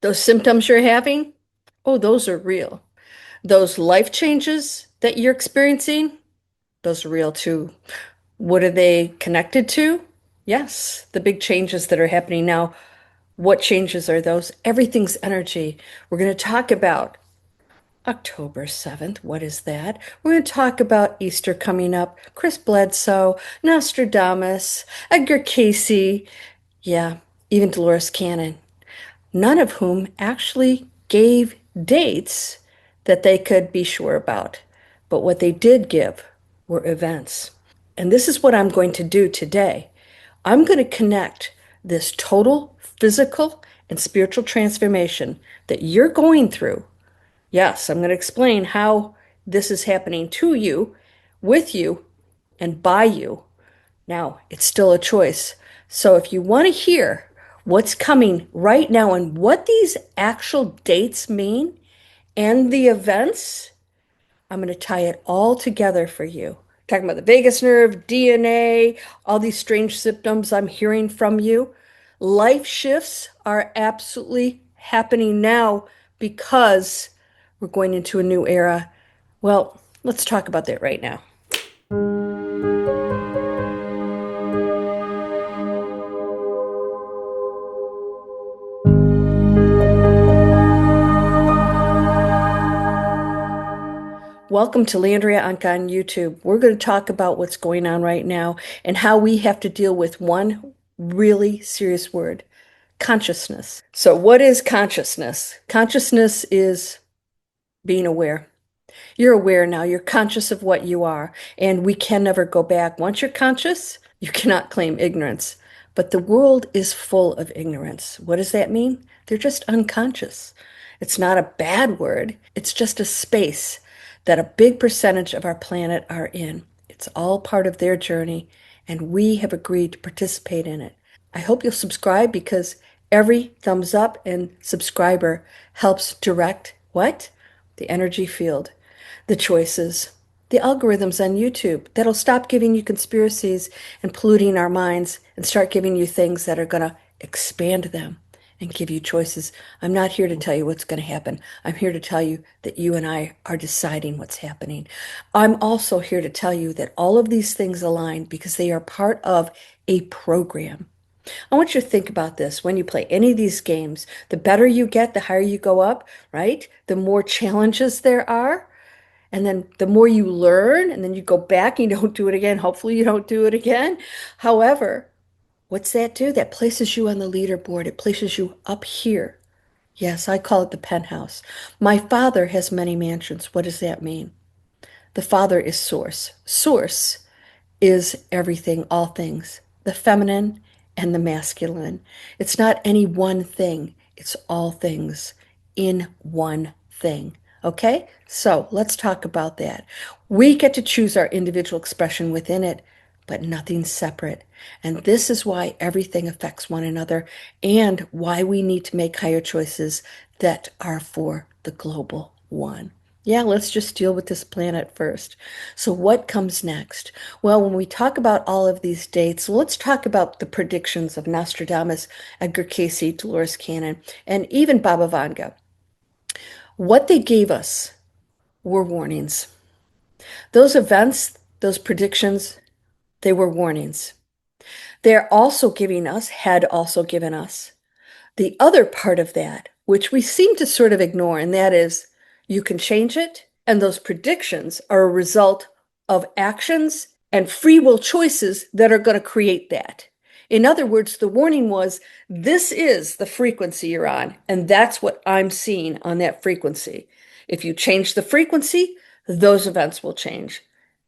Those symptoms you're having, oh, those are real. Those life changes that you're experiencing, those are real too. What are they connected to? Yes, the big changes that are happening now. What changes are those? Everything's energy. We're going to talk about October 7th. What is that? We're going to talk about Easter coming up, Chris Bledsoe, Nostradamus, Edgar Casey, yeah, even Dolores Cannon, none of whom actually gave dates that they could be sure about. But what they did give were events. And this is what I'm going to do today. I'm going to connect this total physical and spiritual transformation that you're going through. Yes, I'm going to explain how this is happening to you, with you, and by you. Now, it's still a choice. So if you want to hear what's coming right now and what these actual dates mean and the events, I'm going to tie it all together for you. Talking about the vagus nerve, DNA, all these strange symptoms I'm hearing from you. Life shifts are absolutely happening now because we're going into a new era. Well, let's talk about that right now. Welcome to Landria Onkka on YouTube. We're going to talk about what's going on right now and how we have to deal with one really serious word, consciousness. So, what is consciousness? Consciousness is being aware. You're aware now, you're conscious of what you are, and we can never go back. Once you're conscious, you cannot claim ignorance. But the world is full of ignorance. What does that mean? They're just unconscious. It's not a bad word, it's just a space that a big percentage of our planet are in. It's all part of their journey, and we have agreed to participate in it. I hope you'll subscribe because every thumbs up and subscriber helps direct what? The energy field, the choices, the algorithms on YouTube that'll stop giving you conspiracies and polluting our minds and start giving you things that are going to expand them and give you choices. I'm not here to tell you what's going to happen. I'm here to tell you that you and I are deciding what's happening. I'm also here to tell you that all of these things align because they are part of a program. I want you to think about this. When you play any of these games, the better you get, the higher you go up, right? The more challenges there are. And then the more you learn, and then you go back and you don't do it again. Hopefully, you don't do it again. However, what's that do? That places you on the leaderboard. It places you up here. Yes, I call it the penthouse. My father has many mansions. What does that mean? The father is source. Source is everything, all things, the feminine and the masculine. It's not any one thing, it's all things in one thing. Okay? So let's talk about that. We get to choose our individual expression within it, but nothing separate. And this is why everything affects one another and why we need to make higher choices that are for the global one. Yeah, let's just deal with this planet first. So what comes next? Well, when we talk about all of these dates, let's talk about the predictions of Nostradamus, Edgar Casey, Dolores Cannon, and even Baba Vanga. What they gave us were warnings. Those events, those predictions, they were warnings. They're also giving us, had also given us, the other part of that, which we seem to sort of ignore, and that is you can change it, and those predictions are a result of actions and free will choices that are going to create that. In other words, the warning was this is the frequency you're on, and that's what I'm seeing on that frequency. If you change the frequency, those events will change.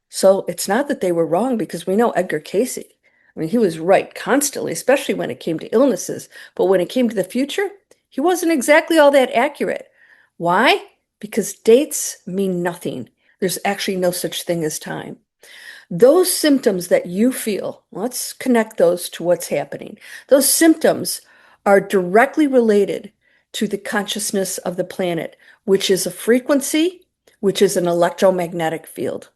So it's not that they were wrong because we know Edgar Casey. I mean, he was right constantly, especially when it came to illnesses. But when it came to the future, he wasn't exactly all that accurate. Why? Because dates mean nothing. There's actually no such thing as time. Those symptoms that you feel, let's connect those to what's happening. Those symptoms are directly related to the consciousness of the planet, which is a frequency, which is an electromagnetic field.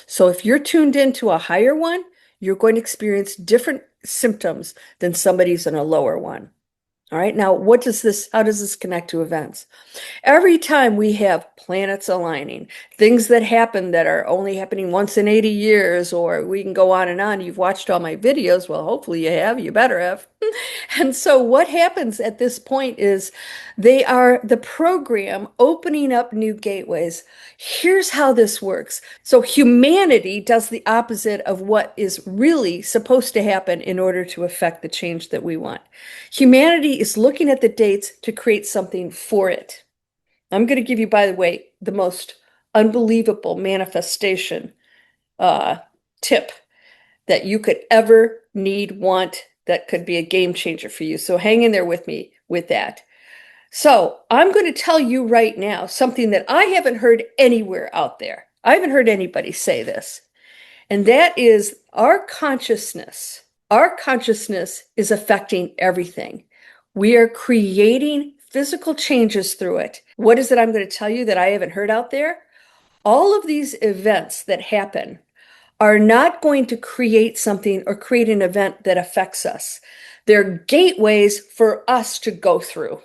So if you're tuned into a higher one, you're going to experience different symptoms than somebody's in a lower one. All right. Now, how does this connect to events? Every time we have planets aligning, things that happen that are only happening once in 80 years, or we can go on and on. You've watched all my videos. Well, hopefully you have. You better have. And so what happens at this point is they are the program opening up new gateways. Here's how this works. So humanity does the opposite of what is really supposed to happen in order to affect the change that we want. Humanity is looking at the dates to create something for it. I'm going to give you, by the way, the most unbelievable manifestation uh, tip that you could ever need, want, that could be a game changer for you. So hang in there with me with that. So I'm going to tell you right now something that I haven't heard anywhere out there. I haven't heard anybody say this. And that is our consciousness. Our consciousness is affecting everything. We are creating physical changes through it. What is it I'm going to tell you that I haven't heard out there? All of these events that happen are not going to create something or create an event that affects us. They're gateways for us to go through.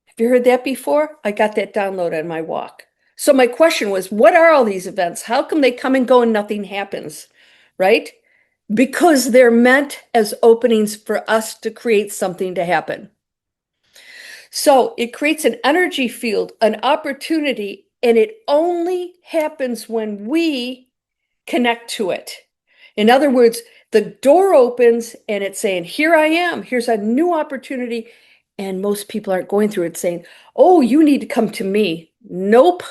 Have you heard that before? I got that download on my walk. So my question was, what are all these events? How come they come and go and nothing happens? Right? Because they're meant as openings for us to create something to happen. So it creates an energy field, an opportunity, and it only happens when we connect to it. In other words, the door opens and it's saying, here I am, here's a new opportunity. And most people aren't going through it saying, oh, you need to come to me. Nope.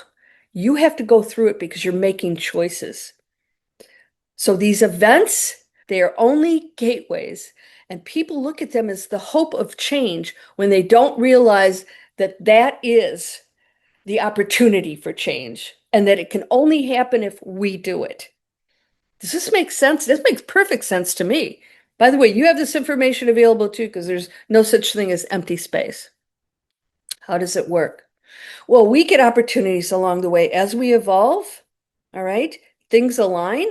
You have to go through it because you're making choices. So these events, they are only gateways, and people look at them as the hope of change when they don't realize that that is the opportunity for change and that it can only happen if we do it. Does this make sense? This makes perfect sense to me. By the way, you have this information available too, because there's no such thing as empty space. How does it work? Well, we get opportunities along the way as we evolve. All right. Things align,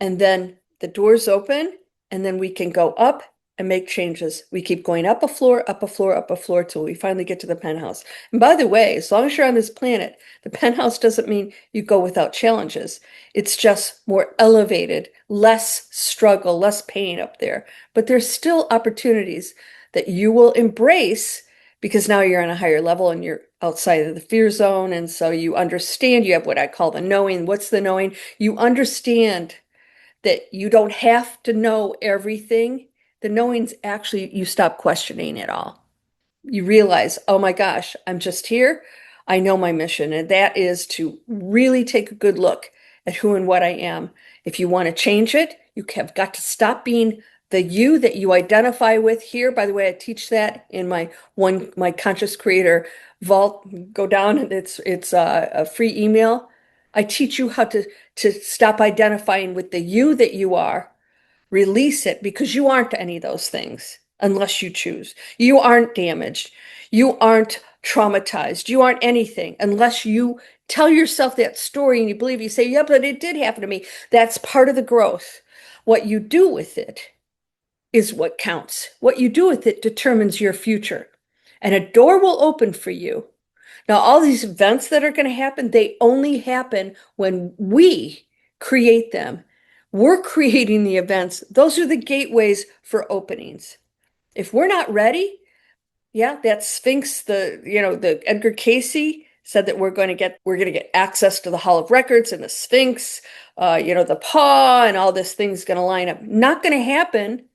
and then the doors open, and then we can go up and make changes. We keep going up a floor, up a floor, up a floor till we finally get to the penthouse. And by the way, as long as you're on this planet, the penthouse doesn't mean you go without challenges. It's just more elevated, less struggle, less pain up there. But there's still opportunities that you will embrace because now you're on a higher level and you're outside of the fear zone. And so you understand, you have what I call the knowing. What's the knowing? You understand that you don't have to know everything. The knowing's actually, you stop questioning it all. You realize, oh my gosh, I'm just here. I know my mission, and that is to really take a good look at who and what I am. If you want to change it, you have got to stop being the you that you identify with here. By the way, I teach that in my Conscious Creator Vault. Go down, and it's a free email. I teach you how to stop identifying with the you that you are. Release it because you aren't any of those things unless you choose. You aren't damaged. You aren't traumatized. You aren't anything unless you tell yourself that story and you believe, you say, yeah, but it did happen to me. That's part of the growth. What you do with it is what counts. What you do with it determines your future. And a door will open for you. Now, all these events that are going to happen, they only happen when we create them. We're creating the events. Those are the gateways for openings. If we're not ready, yeah, that Sphinx, the Edgar Casey said that we're going to get access to the Hall of Records and the Sphinx, the paw and all this thing's going to line up. Not going to happen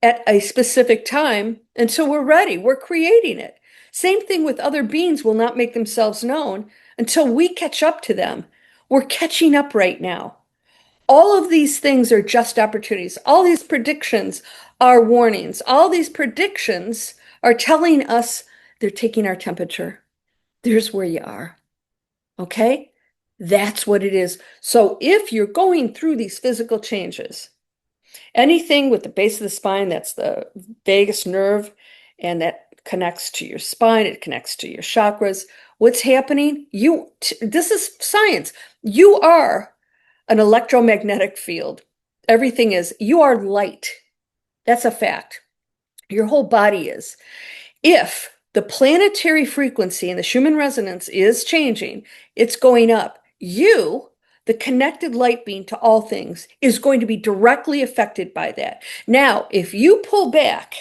at a specific time until we're ready. We're creating it. Same thing with other beings will not make themselves known until we catch up to them. We're catching up right now. All of these things are just opportunities. All these predictions are warnings. All these predictions are telling us they're taking our temperature. There's where you are. Okay? That's what it is. So if you're going through these physical changes, anything with the base of the spine, that's the vagus nerve, and that connects to your spine, it connects to your chakras. What's happening? This is science. You are an electromagnetic field. Everything is. You are light. That's a fact. Your whole body is. If the planetary frequency and the Schumann resonance is changing, it's going up. You, the connected light being to all things, is going to be directly affected by that. Now, if you pull back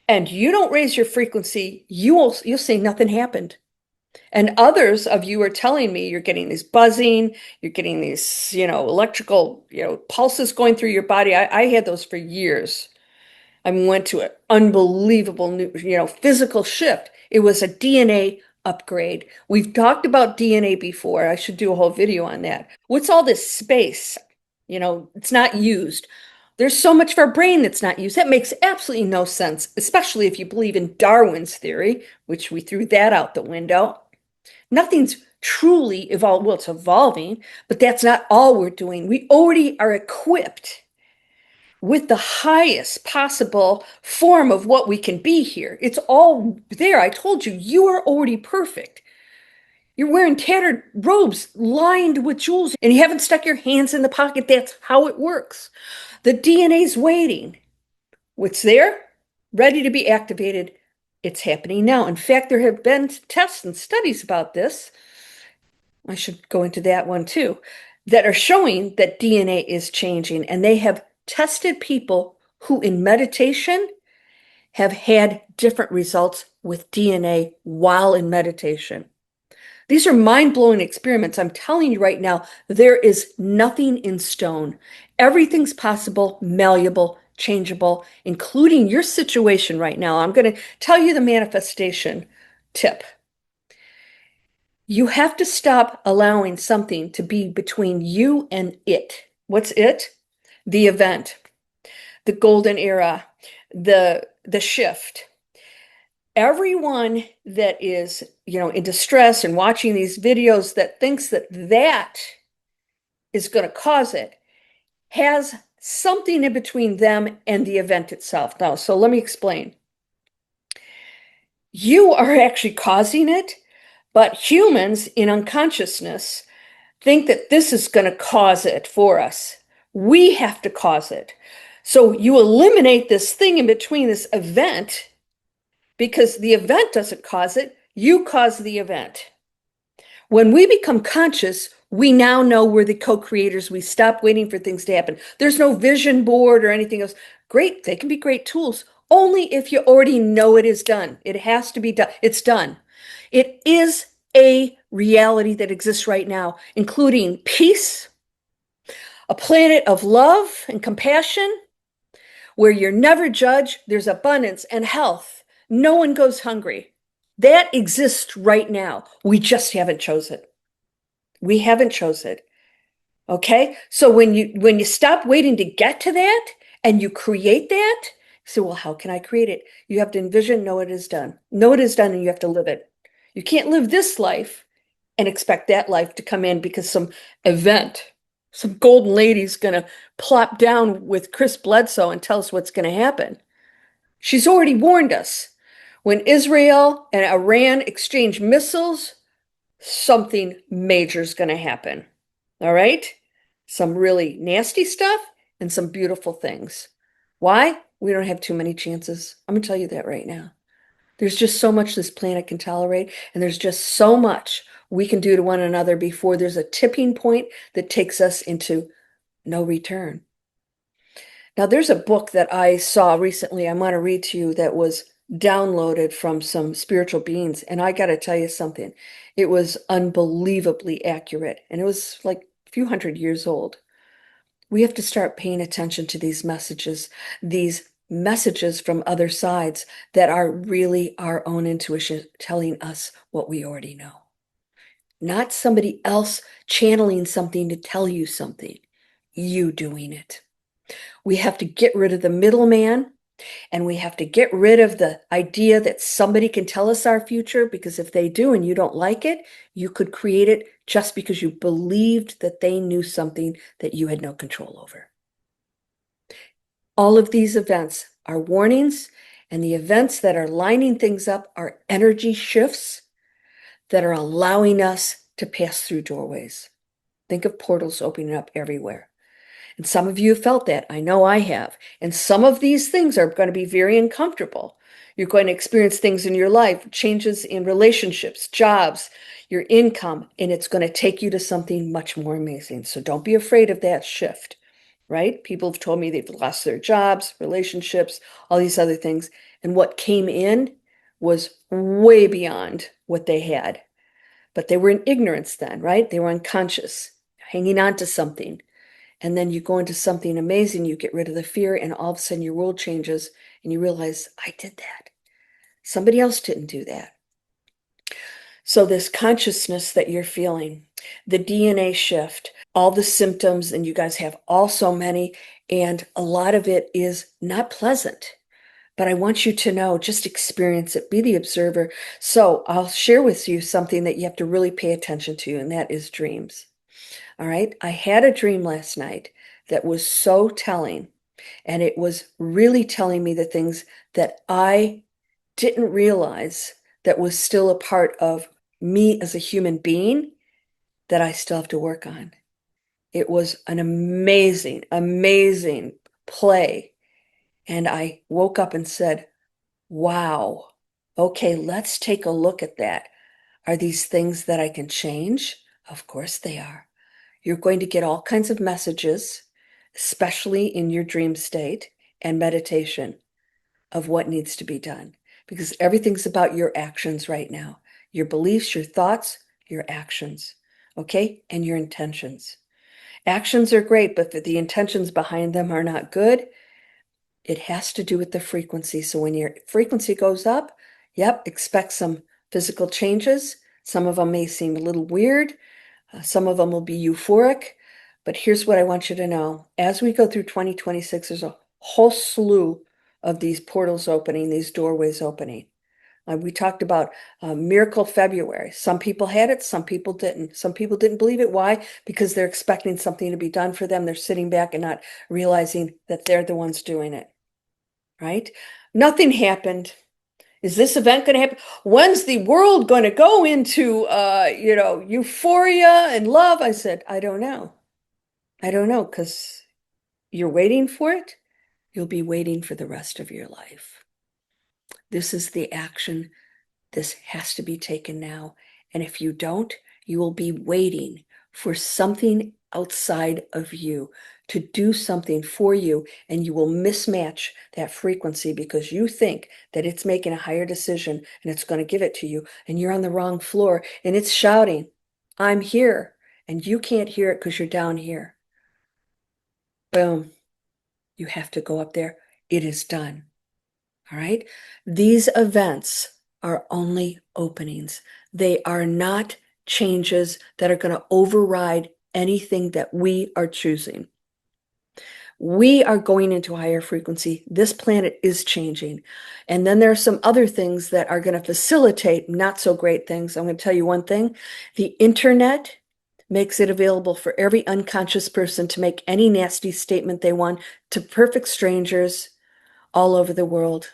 and you don't raise your frequency, you'll say nothing happened. And others of you are telling me you're getting this buzzing, you're getting these, electrical, pulses going through your body. I had those for years. I went to an unbelievable new, physical shift. It was a DNA upgrade. We've talked about DNA before. I should do a whole video on that. What's all this space? It's not used. There's so much of our brain that's not used. That makes absolutely no sense, especially if you believe in Darwin's theory, which we threw that out the window. Nothing's truly evolved. Well, it's evolving, but that's not all we're doing. We already are equipped with the highest possible form of what we can be here. It's all there. I told you, you are already perfect. You're wearing tattered robes lined with jewels, and you haven't stuck your hands in the pocket. That's how it works. The DNA's waiting. What's there? Ready to be activated. It's happening now. In fact, there have been tests and studies about this. I should go into that one too, that are showing that DNA is changing, and they have tested people who in meditation have had different results with DNA while in meditation. These are mind-blowing experiments. I'm telling you right now, there is nothing in stone. Everything's possible, malleable, changeable, including your situation right now. I'm going to tell you the manifestation tip. You have to stop allowing something to be between you and it. What's it? The event, the golden era, the shift. Everyone that is, in distress and watching these videos that thinks that that is going to cause it has something in between them and the event itself. Now, so let me explain. You are actually causing it, but humans in unconsciousness think that this is going to cause it for us. We have to cause it. So you eliminate this thing in between, this event, because the event doesn't cause it, you cause the event. When we become conscious, we now know we're the co-creators. We stop waiting for things to happen. There's no vision board or anything else. Great, they can be great tools, only if you already know it is done. It has to be done. It's done. It is a reality that exists right now, including peace, a planet of love and compassion, where you're never judged, there's abundance and health. No one goes hungry. That exists right now. We just haven't chosen it. We haven't chosen it. Okay? So when you stop waiting to get to that and you create that, so well, how can I create it? You have to envision, know it is done. Know it is done, and you have to live it. You can't live this life and expect that life to come in because some event, some golden lady's going to plop down with Chris Bledsoe and tell us what's going to happen. She's already warned us. When Israel and Iran exchange missiles, something major is going to happen. All right? Some really nasty stuff and some beautiful things. Why? We don't have too many chances. I'm going to tell you that right now. There's just so much this planet can tolerate, and there's just so much we can do to one another before there's a tipping point that takes us into no return. Now, there's a book that I saw recently I want to read to you that was downloaded from some spiritual beings, and I got to tell you something. It was unbelievably accurate, and it was like a few hundred years old. We have to start paying attention to these messages from other sides that are really our own intuition telling us what we already know. Not somebody else channeling something to tell you something. You doing it. We have to get rid of the middleman, and we have to get rid of the idea that somebody can tell us our future, because if they do and you don't like it, you could create it just because you believed that they knew something that you had no control over. All of these events are warnings, and the events that are lining things up are energy shifts that are allowing us to pass through doorways. Think of portals opening up everywhere. And some of you have felt that. I know I have. And some of these things are going to be very uncomfortable. You're going to experience things in your life, changes in relationships, jobs, your income, and it's going to take you to something much more amazing. So don't be afraid of that shift, right? People have told me they've lost their jobs, relationships, all these other things. And what came in was way beyond what they had. But they were in ignorance then, right? They were unconscious, hanging on to something. And then you go into something amazing, you get rid of the fear, and all of a sudden your world changes and you realize, I did that. Somebody else didn't do that. So this consciousness that you're feeling, the DNA shift, all the symptoms, and you guys have all so many, and a lot of it is not pleasant. But I want you to know, just experience it, be the observer. So I'll share with you something that you have to really pay attention to, and that is dreams. All right. I had a dream last night that was so telling, and it was really telling me the things that I didn't realize that was still a part of me as a human being that I still have to work on. It was an amazing, amazing play. And I woke up and said, wow, okay, let's take a look at that. Are these things that I can change? Of course they are. You're going to get all kinds of messages, especially in your dream state and meditation, of what needs to be done. Because everything's about your actions right now. Your beliefs, your thoughts, your actions. Okay? And your intentions. Actions are great, but if the intentions behind them are not good, it has to do with the frequency. So when your frequency goes up, yep, expect some physical changes. Some of them may seem a little weird. Some of them will be euphoric. But here's what I want you to know. As we go through 2026, there's a whole slew of these portals opening, these doorways opening. We talked about Miracle February. Some people had it, some people didn't. Some people didn't believe it. Why? Because they're expecting something to be done for them. They're sitting back and not realizing that they're the ones doing it, right? Nothing happened. Is this event going to happen? When's the world going to go into, euphoria and love? I said, I don't know. I don't know, because you're waiting for it. You'll be waiting for the rest of your life. This is the action. This has to be taken now. And if you don't, you will be waiting for something outside of you to do something for you, and you will mismatch that frequency because you think that it's making a higher decision and it's going to give it to you, and you're on the wrong floor and it's shouting, I'm here, and you can't hear it because you're down here. Boom. You have to go up there. It is done. All right. These events are only openings. They are not changes that are going to override anything that we are choosing. We are going into a higher frequency. This planet is changing. And then there are some other things that are going to facilitate not so great things. I'm going to tell you one thing. The internet makes it available for every unconscious person to make any nasty statement they want to perfect strangers all over the world.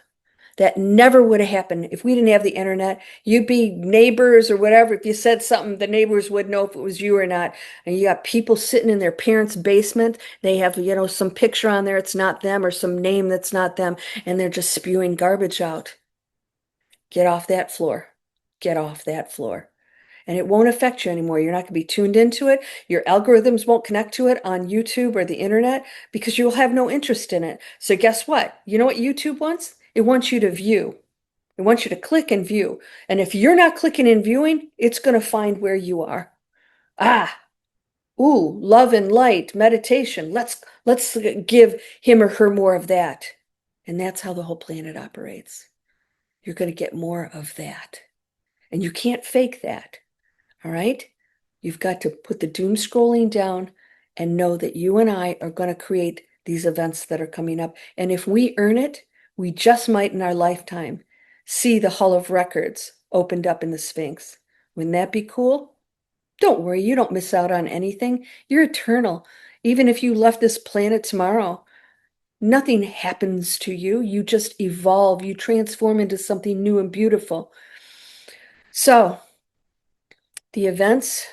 That never would have happened if we didn't have the internet. You'd be neighbors or whatever. If you said something, the neighbors would know if it was you or not. And you got people sitting in their parents' basement. They have, some picture on there. It's not them, or some name that's not them. And they're just spewing garbage out. Get off that floor. Get off that floor. And it won't affect you anymore. You're not going to be tuned into it. Your algorithms won't connect to it on YouTube or the internet because you'll have no interest in it. So guess what? You know what YouTube wants? It wants you to view. It wants you to click and view. And if you're not clicking and viewing, it's going to find where you are. Ah, ooh, love and light, meditation. Let's give him or her more of that. And that's how the whole planet operates. You're going to get more of that. And you can't fake that. All right? You've got to put the doom scrolling down and know that you and I are going to create these events that are coming up. And if we earn it, we just might in our lifetime see the Hall of Records opened up in the Sphinx. Wouldn't that be cool? Don't worry, you don't miss out on anything. You're eternal. Even if you left this planet tomorrow, nothing happens to you. You just evolve. You transform into something new and beautiful. So, the events,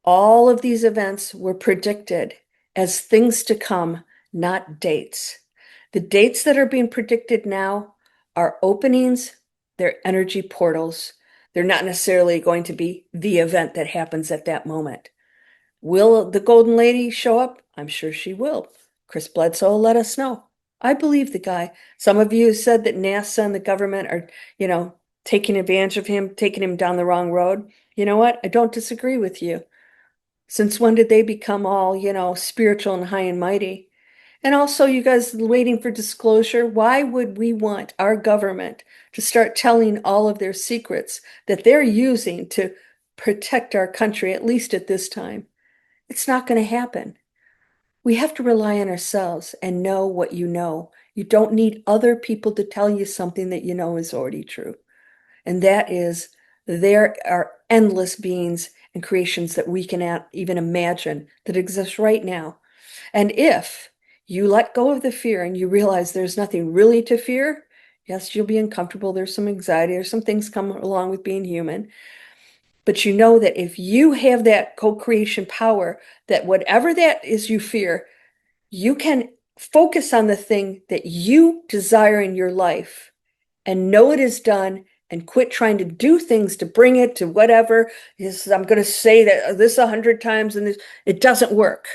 all of these events were predicted as things to come, not dates. The dates that are being predicted now are openings, they're energy portals. They're not necessarily going to be the event that happens at that moment. Will the Golden Lady show up? I'm sure she will. Chris Bledsoe will let us know. I believe the guy. Some of you said that NASA and the government are, taking advantage of him, taking him down the wrong road. You know what? I don't disagree with you. Since when did they become all, spiritual and high and mighty? And also, you guys waiting for disclosure. Why would we want our government to start telling all of their secrets that they're using to protect our country, at least at this time? It's not going to happen. We have to rely on ourselves and know what you know. You don't need other people to tell you something that you know is already true. And that is, there are endless beings and creations that we cannot even imagine that exist right now. And if you let go of the fear and you realize there's nothing really to fear, yes, you'll be uncomfortable. There's some anxiety. There's some things come along with being human. But you know that if you have that co-creation power, that whatever that is you fear, you can focus on the thing that you desire in your life and know it is done and quit trying to do things to bring it to whatever is. I'm going to say that this 100 times and this, it doesn't work.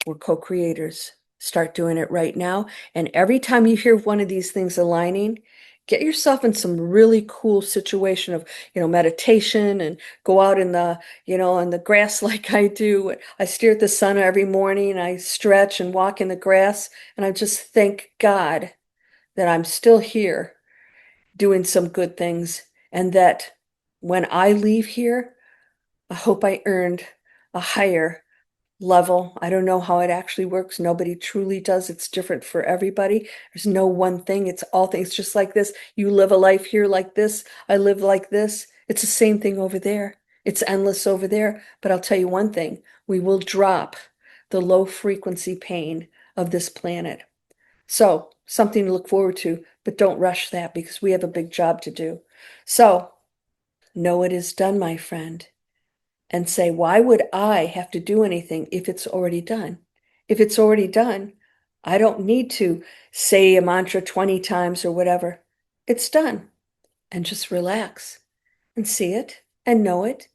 We're co-creators. Start doing it right now. And every time you hear one of these things aligning, get yourself in some really cool situation of, meditation and go out in the, on the grass like I do. I stare at the sun every morning. I stretch and walk in the grass. And I just thank God that I'm still here doing some good things. And that when I leave here, I hope I earned a higher level. I don't know how it actually works. Nobody truly does. It's different for everybody. There's no one thing. It's all things just like this. You live a life here like this. I live like this. It's the same thing over there. It's endless over there. But I'll tell you one thing. We will drop the low frequency pain of this planet. So something to look forward to, but don't rush that because we have a big job to do. So know it is done, my friend, and say, why would I have to do anything if it's already done? If it's already done, I don't need to say a mantra 20 times or whatever. It's done. And just relax and see it and know it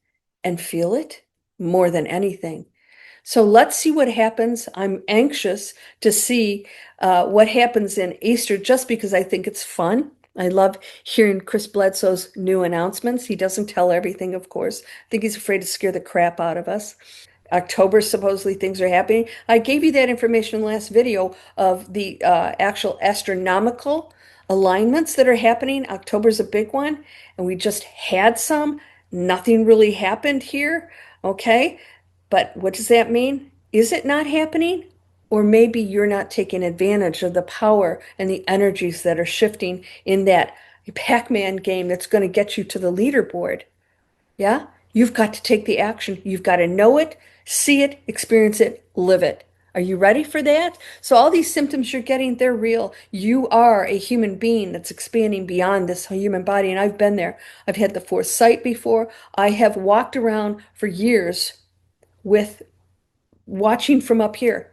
and feel it more than anything. So let's see what happens. I'm anxious to see what happens in Easter just because I think it's fun. I love hearing Chris Bledsoe's new announcements. He doesn't tell everything, of course. I think he's afraid to scare the crap out of us. October, supposedly things are happening. I gave you that information in the last video of the actual astronomical alignments that are happening. October's a big one, and we just had some. Nothing really happened here, okay? But what does that mean? Is it not happening? Or maybe you're not taking advantage of the power and the energies that are shifting in that Pac-Man game that's going to get you to the leaderboard. Yeah? You've got to take the action. You've got to know it, see it, experience it, live it. Are you ready for that? So all these symptoms you're getting, they're real. You are a human being that's expanding beyond this human body. And I've been there. I've had the foresight before. I have walked around for years with watching from up here,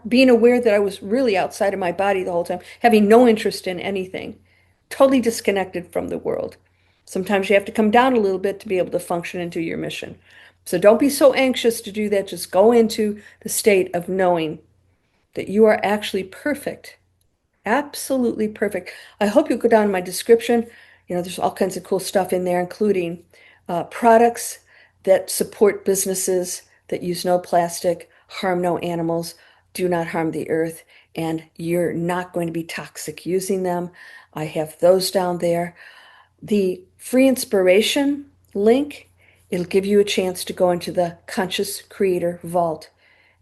being aware that I was really outside of my body the whole time, having no interest in anything, totally disconnected from the world. Sometimes you have to come down a little bit to be able to function and do your mission. So don't be so anxious to do that. Just go into the state of knowing that you are actually perfect. Absolutely perfect. I hope you'll go down in my description. There's all kinds of cool stuff in there, including products that support businesses that use no plastic, harm no animals, do not harm the earth, and you're not going to be toxic using them. I have those down there. The free inspiration link, it'll give you a chance to go into the Conscious Creator Vault.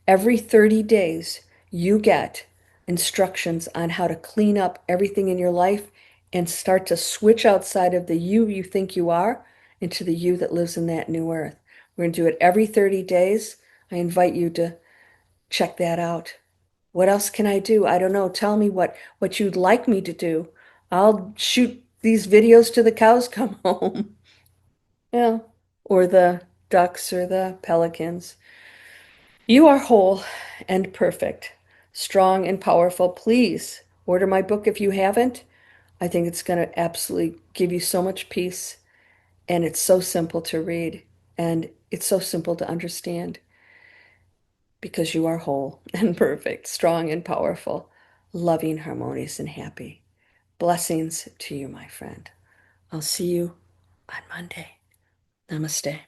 Every 30 days, you get instructions on how to clean up everything in your life and start to switch outside of the you think you are into the you that lives in that new earth. We're going to do it every 30 days. I invite you to check that out. What else can I do? I don't know. Tell me what you'd like me to do. I'll shoot these videos till the cows come home. Yeah. Or the ducks or the pelicans. You are whole and perfect, strong and powerful. Please Order my book if you haven't. I think it's going to absolutely give you so much peace. And it's so simple to read. And it's so simple to understand because you are whole and perfect, strong and powerful, loving, harmonious, and happy. Blessings to you, my friend. I'll see you on Monday. Namaste.